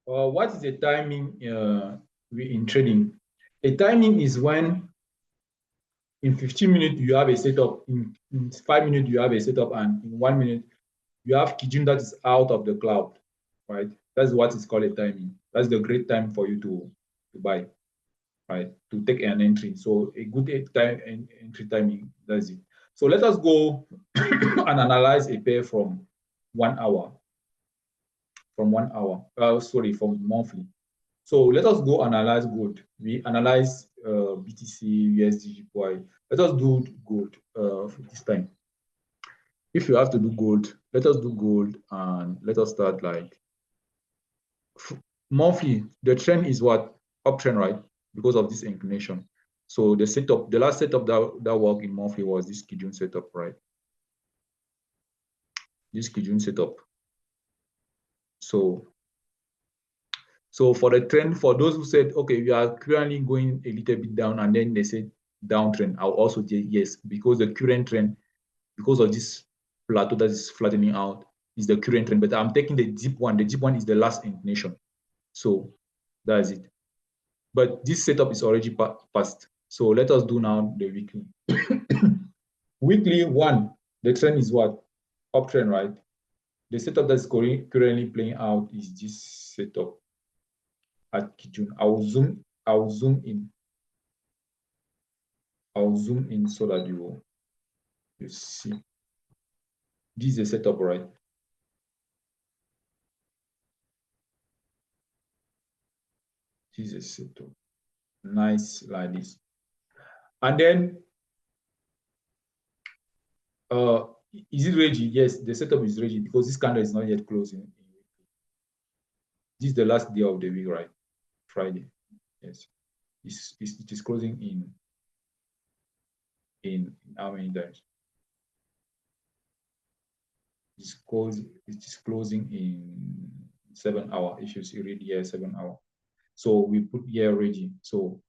What is a timing in trading? A timing is when in 15 minutes you have a setup, in 5 minutes you have a setup, and in 1 minute you have Kijun that is out of the cloud, right? That's what is called a timing. That's the great time for you to buy, right? To take an entry. So a good entry timing, that's it. So let us go and analyze a pair from 1 hour, sorry, from monthly. So let us go analyze gold. We analyze BTC, USD, JPY. Let us do gold this time. If you have to do gold, let us do gold and let us start like monthly. The trend is what? Uptrend, right? Because of this inclination. So the setup, the last setup that worked in monthly was this Kijun setup, right? This Kijun setup. So for the trend, for those who said, okay, we are currently going a little bit down, and then they said downtrend, I'll also say yes, because the current trend, because of this plateau that is flattening out, is the current trend. But I'm taking the deep one. The deep one is the last inclination. So that's it. But this setup is already passed. So let us do now the weekly. Weekly one, the trend is what? Uptrend, right? The setup that's currently playing out is this setup at Kijun. I'll zoom in. I'll zoom in so that you see. This is a setup, right? This is a setup. Nice like this. And then is it ready? Yes, the setup is ready because this candle is not yet closing. This is the last day of the week, right? Friday. Yes. It is closing in how many days? It is closing in 7 hours. If you see read here, 7 hours. So we put here ready. So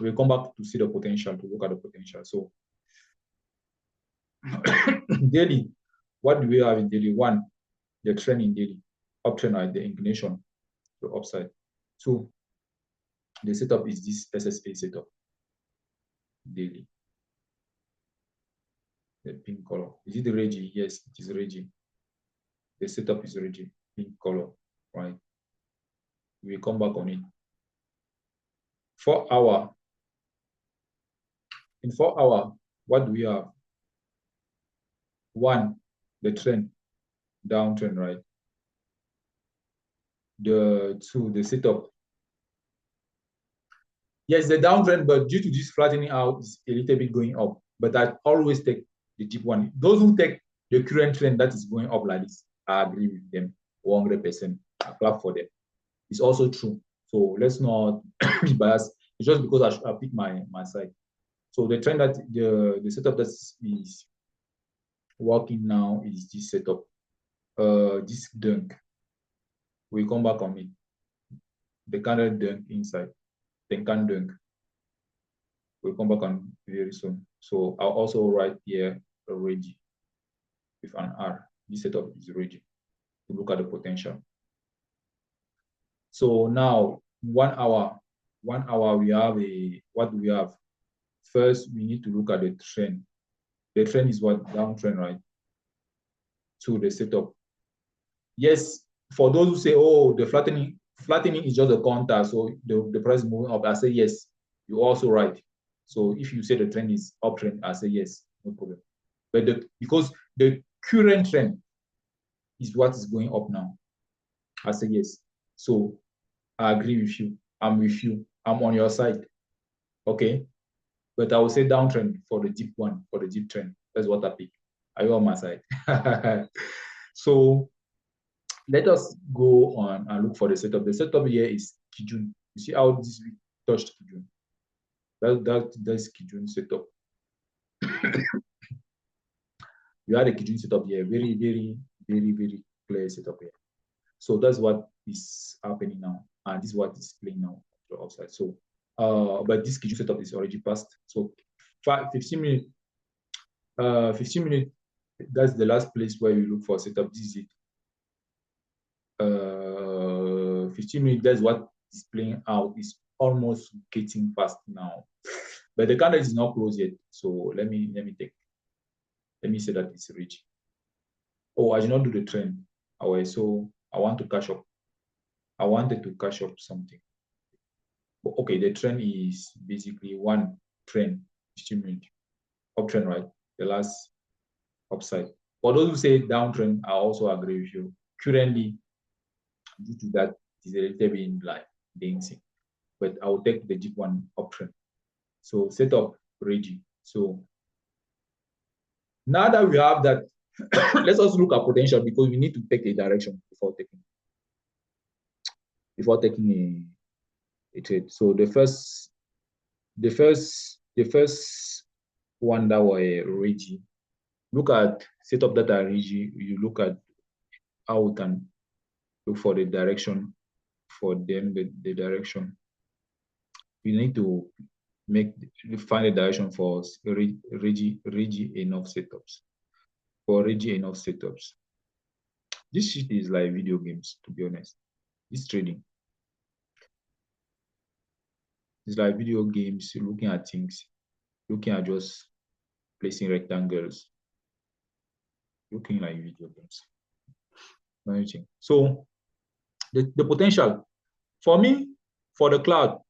we'll come back to see the potential, to look at the potential. So daily, what do we have in daily? One, the trend in daily, uptrend, right? The inclination to upside. Two, the setup is this SSA setup daily. The pink color. Is it ready? Yes, it is ready. The setup is ready. Pink color, right? We come back on it. 4 hour. In 4 hour, what do we have? One, the trend, downtrend, right? The two, the setup. Yes, the downtrend, but due to this flattening out, it's a little bit going up. But I always take the deep one. Those who take the current trend that is going up like this, I agree with them 100%. I clap for them. It's also true. So let's not be biased. It's just because I pick my side. So the trend that the setup that is working now is this setup. This dunk. We come back on it. The candle dunk inside. Then can dunk. We'll come back on very soon. So I'll also write here ready with an R. This setup is ready to look at the potential. So now 1 hour, we have what do we have? First, we need to look at the trend. The trend is what? Downtrend, right? To the setup. Yes, for those who say, oh, the flattening is just a counter, so the price is moving up. I say yes, you're also right. So if you say the trend is uptrend, I say yes, no problem. But because the current trend is what is going up now, I say yes. So I agree with you. I'm with you. I'm on your side. Okay. But I will say downtrend for the deep one, for the deep trend. That's what I pick. Are you on my side? So let us go on and look for the setup. The setup here is Kijun. You see how this week touched Kijun? That's Kijun setup. You had a Kijun setup here. Very, very, very, very clear setup here. So that's what is happening now. And this is what is playing now to the upside. So, but this Kijun setup is already passed. So 15 minutes, 15 minutes, that's the last place where you look for setup. This is it. 15 15 minutes, that's what is playing out. It's almost getting fast now. But the candle is not closed yet. So let me say that it's reaching. Oh, I did not do the trend. So I want to cash up. I wanted to cash up something. But okay, the trend is basically one trend, 15 minutes uptrend, right? The last upside. For those who say downtrend, I also agree with you. Currently, due to that, it's a little bit in like dancing. But I will take the deep one uptrend. So set up ready. So now that we have that, let's also look at potential because we need to take a direction before taking a trade. So the first one that were ready. Look at setup that are ready. You look at how we can look for the direction for them, the direction. We need to find a direction for ready enough setups. For ready enough setups. This shit is like video games, to be honest. It's trading. It's like video games, looking at things, looking at just placing rectangles, looking like video games. So the potential for me, for the cloud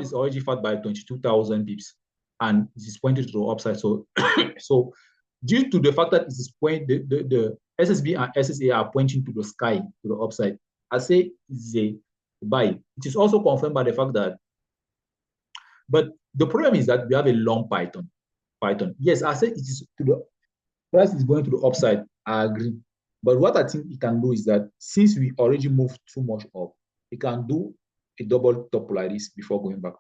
is already fat by 22,000 pips and it is pointed to the upside. So so due to the fact that it is the SSB and SSA are pointing to the sky, to the upside, I say it's a buy. It is also confirmed by the fact that, but the problem is that we have a long Python. Yes, I say it is to the price is going to the upside. I agree. But what I think it can do is that since we already moved too much up, it can do a double top like this before going back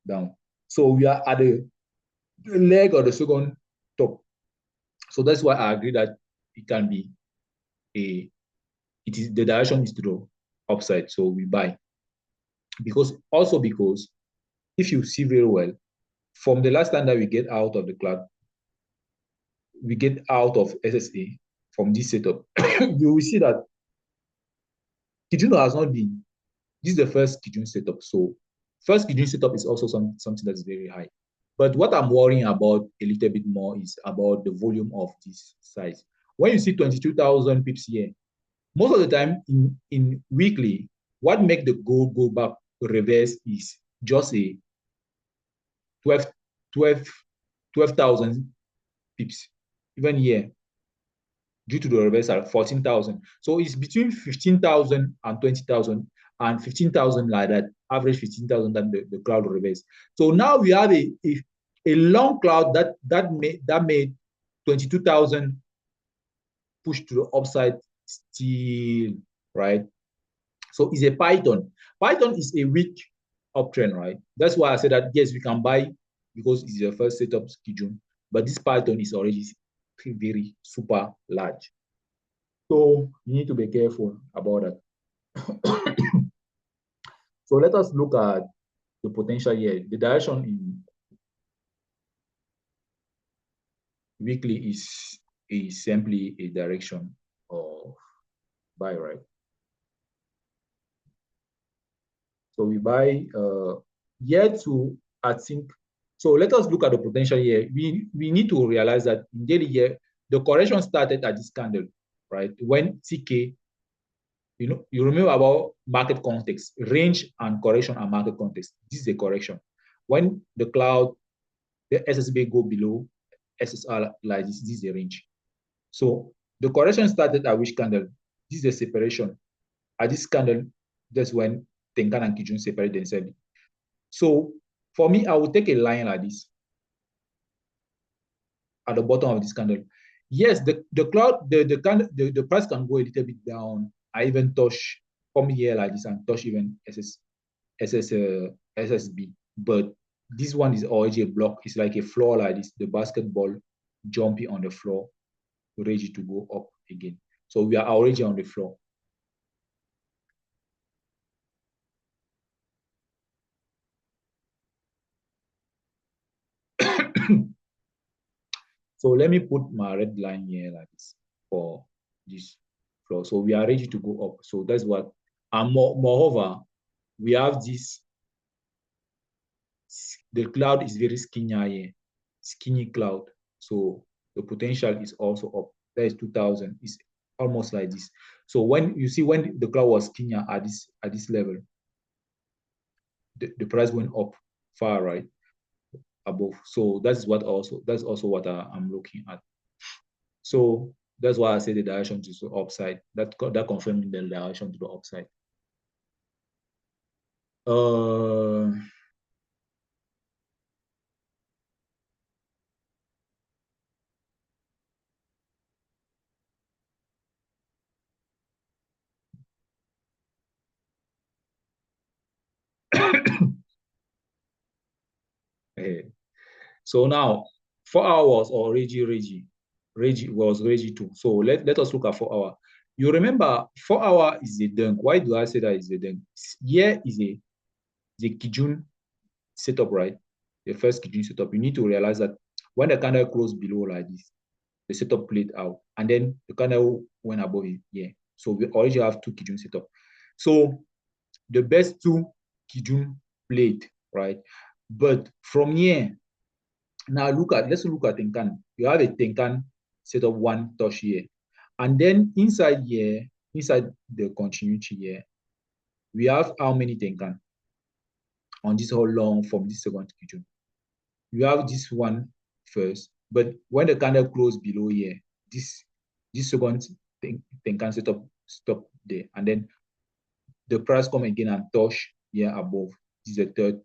down. So we are at the leg of the second top. So that's why I agree that it can be the direction is to the upside. So we buy. Because if you see very well, from the last time that we get out of the cloud, we get out of SSA from this setup, you will see that Kijun has not been, this is the first Kijun setup. So first Kijun setup is also something that's very high. But what I'm worrying about a little bit more is about the volume of this size. When you see 22,000 pips here, most of the time in weekly, what make the gold go back reverse is just a 12,000 pips. Even here, due to the reversal, 14,000. So it's between 15,000 and 20,000 and 15,000 like that, average 15,000 that the cloud reverse. So now we have a long cloud that made 22,000 push to the upside still, right? So it's a Python. Python is a weak uptrend, right? That's why I said that, yes, we can buy because it's the first setup Kijun, but this Python is already very super large. So you need to be careful about that. So let us look at the potential here. The direction in weekly is simply a direction of buy, right? So we buy year to, I think. So let us look at the potential here. We need to realize that in daily year, the correction started at this candle, right? When TK, you remember about market context, range and correction and market context. This is a correction. When the cloud, the SSB go below SSR like this is a range. So the correction started at which candle? This is a separation. At this candle, that's when Tenkan and Kijun separate themselves. So for me, I will take a line like this at the bottom of this candle. Yes, the price can go a little bit down. I even touch come here like this and touch even SSB. But this one is already a block. It's like a floor like this, the basketball jumping on the floor, ready to go up again. So we are already on the floor. So let me put my red line here like this for this floor. So we are ready to go up. So that's what, and moreover, we have this, the cloud is very skinny here, skinny cloud. So the potential is also up. That is 2000. It's almost like this. So when you see when the cloud was skinnier at this level, the price went up far right above. So that's also what I'm looking at. So that's why I say the direction to the upside. That confirming the direction to the upside. Uh, so now 4 hours or Reggie was Reggie too. So let us look at 4 hour. You remember 4 hour is a dunk. Why do I say that is a dunk? Here is a the Kijun setup, right? The first Kijun setup. You need to realize that when the candle closed below like this, the setup played out, and then the candle went above it. Yeah. So we already have two Kijun setup. So the best two Kijun played, right? But from here, now let's look at Tenkan. You have a Tenkan set of one touch here. And then inside here, inside the continuity here, we have how many Tenkan on this whole long from this second Kijun. You have this one first, but when the candle close below here, this second Tenkan setup stop there. And then the price come again and touch here above. This is the third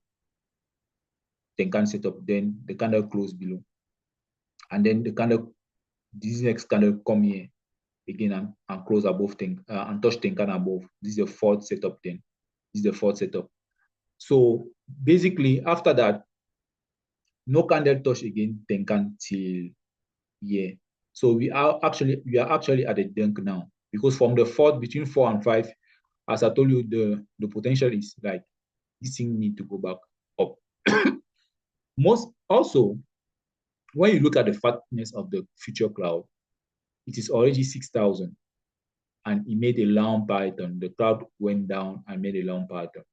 Tenkan setup. Then the candle close below. And then this next candle come here again and close above and touch Tenkan above. This is the fourth setup then. This is the fourth setup. So basically after that, no candle touch again Tenkan till here. So we are actually at a dunk now, because from the fourth, between 4 and 5, as I told you, the potential is like this thing need to go back up. Most also, when you look at the fatness of the future cloud, it is already 6,000, and it made a long pattern. The cloud went down and made a long pattern.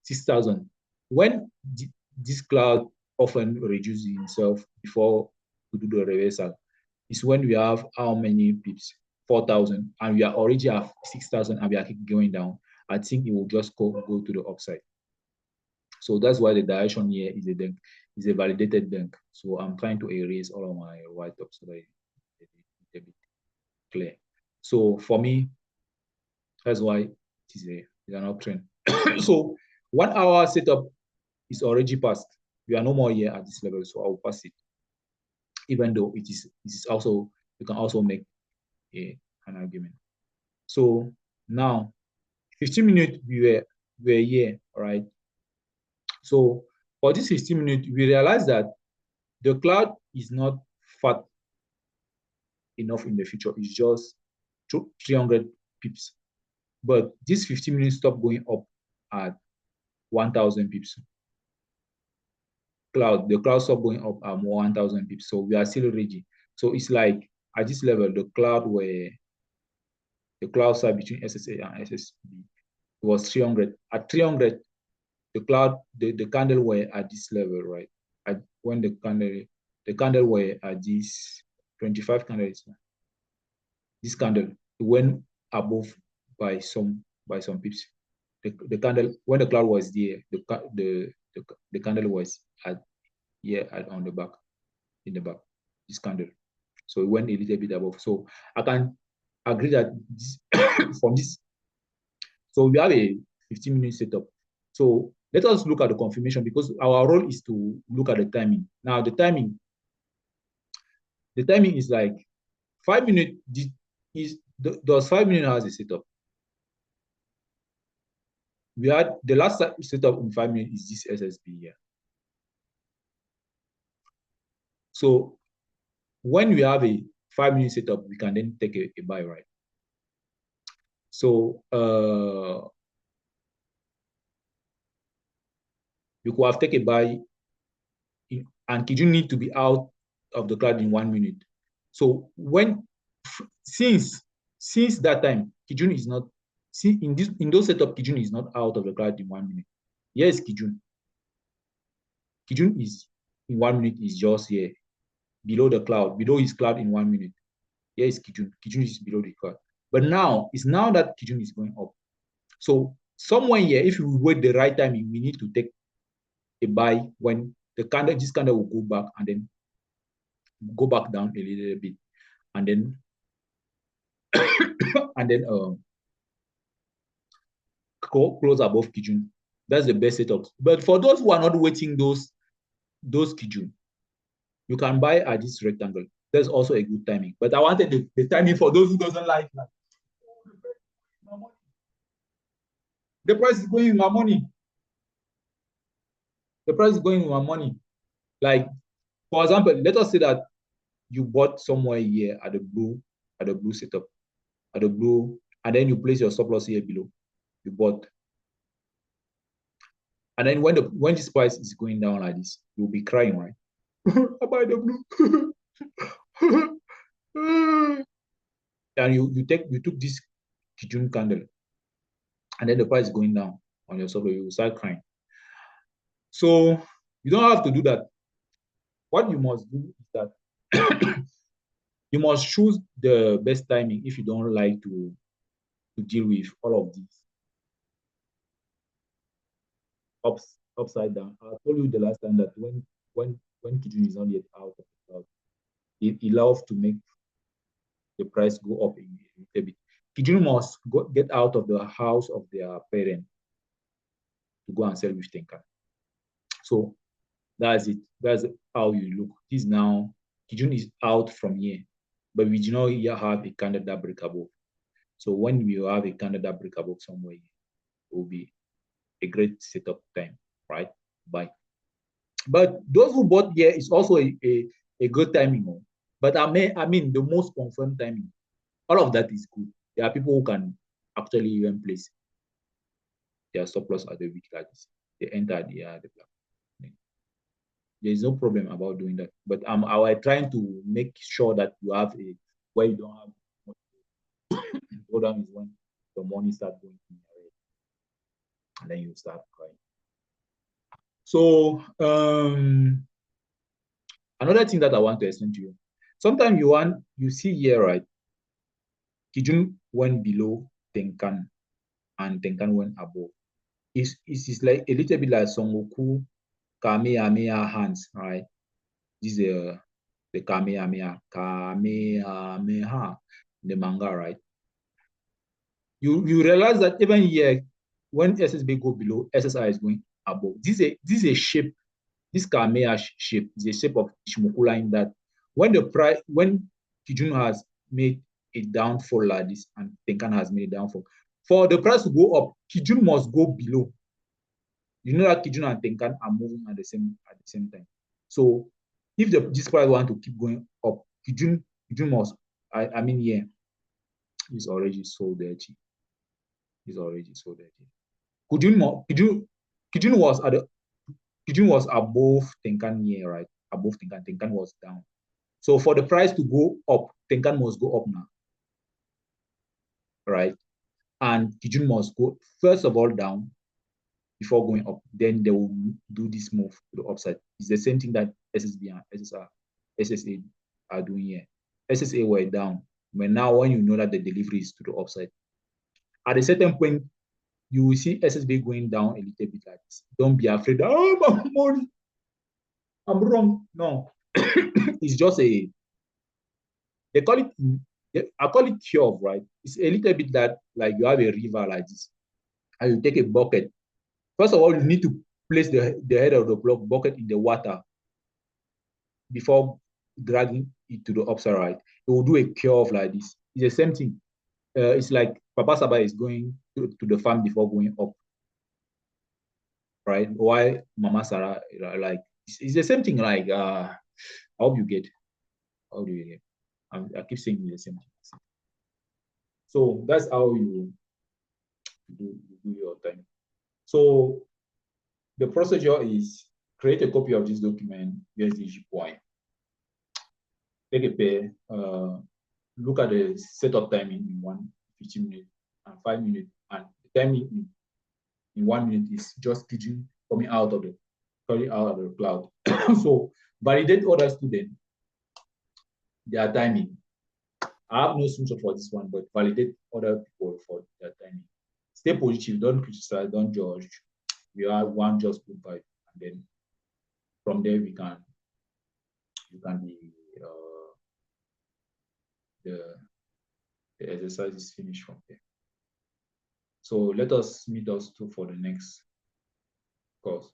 6,000. When this cloud often reduces itself before we do the reversal, is when we have how many pips? 4,000, and we are already at 6,000, and we are keep going down. I think it will just go to the upside. So that's why the direction here is a validated dunk. So I'm trying to erase all of my write-up so that it's a bit clear. So for me, that's why it is an uptrend. So 1 hour setup is already passed. We are no more here at this level, so I'll pass it. Even though it is also, you can also make an argument. So now 15 minutes we were here, right? So for this 15 minutes, we realized that the cloud is not fat enough in the future. It's just 300 pips. But this 15 minutes stop going up at 1,000 pips. The cloud stop going up at 1,000 pips. So we are still ready. So it's like at this level, the cloud side between SSA and SSB was 300. At 300, the candle were at this level, right? When the candle were at this 25 candles, this candle went above by some pips. The candle, when the cloud was there, the candle was at here on the back, in the back, this candle. So it went a little bit above. So I can agree that this, from this, so we have a 15-minute setup. So let us look at the confirmation, because our role is to look at the timing. Now the timing is like 5 minutes. Does 5 minutes has a setup? We had the last setup in 5 minutes is this SSB here. So when we have a 5-minute setup, we can then take a buy, right? So you could have taken a buy, and Kijun need to be out of the cloud in 1 minute. So since that time, Kijun is not see in those setup, Kijun is not out of the cloud in 1 minute. Here is Kijun. Kijun is in 1 minute is just here below the cloud, below his cloud in 1 minute. Here is Kijun. Kijun is below the cloud. But now it's now that Kijun is going up. So somewhere here, if you wait the right time, we need to take a buy when the candle, this candle will go back and then go back down a little bit, and then and then close above Kijun. That's the best setup. But for those who are not waiting those Kijun, you can buy at this rectangle. That's also a good timing. But I wanted the timing for those who doesn't like that. The price is going in my money. The price is going in my money. Like, for example, let us say that you bought somewhere here at the blue setup, at the blue, and then you place your stop loss here below. You bought. And then when this price is going down like this, you'll be crying, right? I buy the blue. And you took this Kijun candle, and then the price is going down on your stop loss, you will start crying. So you don't have to do that. What you must do is that you must choose the best timing if you don't like to deal with all of these upside down. I told you the last time that when Kijun is not yet out of the cloud, it loves to make the price go up a little bit. Kijun must get out of the house of their parent to go and sell with Tenkan. So that's it. That's how you look. This now, Kijun is out from here, but we do not yet have a candle that break above. So when we have a candle that break above somewhere, it will be a great setup time, right? Buy. But those who bought here is also a good timing. But I mean the most confirmed timing. All of that is good. There are people who can actually even place their stop loss at the week like this. They enter the black. There is no problem about doing that. But I was trying to make sure that you have a where you don't have go down is when the money starts going in your head, and then you start crying. So another thing that I want to explain to you. Sometimes you see here, right? Kijun went below Tenkan and Tenkan went above. It's like a little bit like Son Goku Kamehameha hands, right? This is the Kamehameha, the manga, right? You realize that even here, when SSB go below, SSI is going above. This is a shape. This Kamehameha shape is a shape of Ishimoku line that when Kijun has made a downfall like this and Tenkan has made a downfall, for the price to go up, Kijun must go below. You know that Kijun and Tenkan are moving at the same time. So if this price want to keep going up, Kijun must. I mean, yeah, it's already so dirty. It's already so dirty. Kijun was above Tenkan here, right? Above Tenkan. Tenkan was down. So for the price to go up, Tenkan must go up now, right? And Kijun must go first of all down before going up. Then they will do this move to the upside. It's the same thing that SSB and SSA are doing here. SSA were down, but now when you know that the delivery is to the upside, at a certain point, you will see SSB going down a little bit like this. Don't be afraid. Oh, my money. I'm wrong. No, it's just they call it, I call it curve, right? It's a little bit that like you have a river like this, and you take a bucket. First of all, you need to place the head of the bucket in the water before dragging it to the upside, right? It will do a curve like this. It's the same thing. It's like Papa Saba is going to the farm before going up, right? Why Mama Sarah, like, it's the same thing. Like, I hope you get. How do you get? I keep saying the same thing. So that's how you do your time. So the procedure is create a copy of this document, USDG point, take a pair, look at the setup timing in 1 15 minutes and 5 minutes, timing in 1 minute is just coming out of the cloud. So validate other students, their timing. I have no solution for this one, but validate other people for their timing. Stay positive, don't criticize, don't judge. We are one just good vibe, and then from there you can be the exercise is finished from there. So let us meet us too for the next course.